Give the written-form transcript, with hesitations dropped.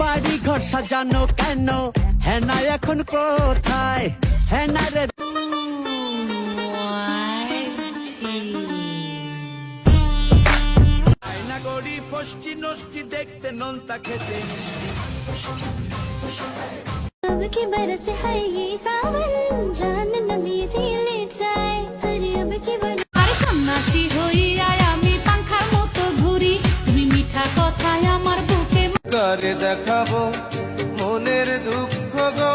বাড়ি ঘর সাজানো কেন, হেনা এখন কোথায়? হেনা রে আয়না গড়ি ফষ্টি নষ্টি দেখতে নোনতা খেতে মিষ্টি। अब की बरस है ये सावन, जान न मेरी ले जाए, अरे अब की बरस। আরে সন্ন্যাসী হইয়া আমি পাংখার মতো ঘুরি, তুমি মিঠা কথায় আমার বুকে করে দেখাবো মনের দুঃখ গো।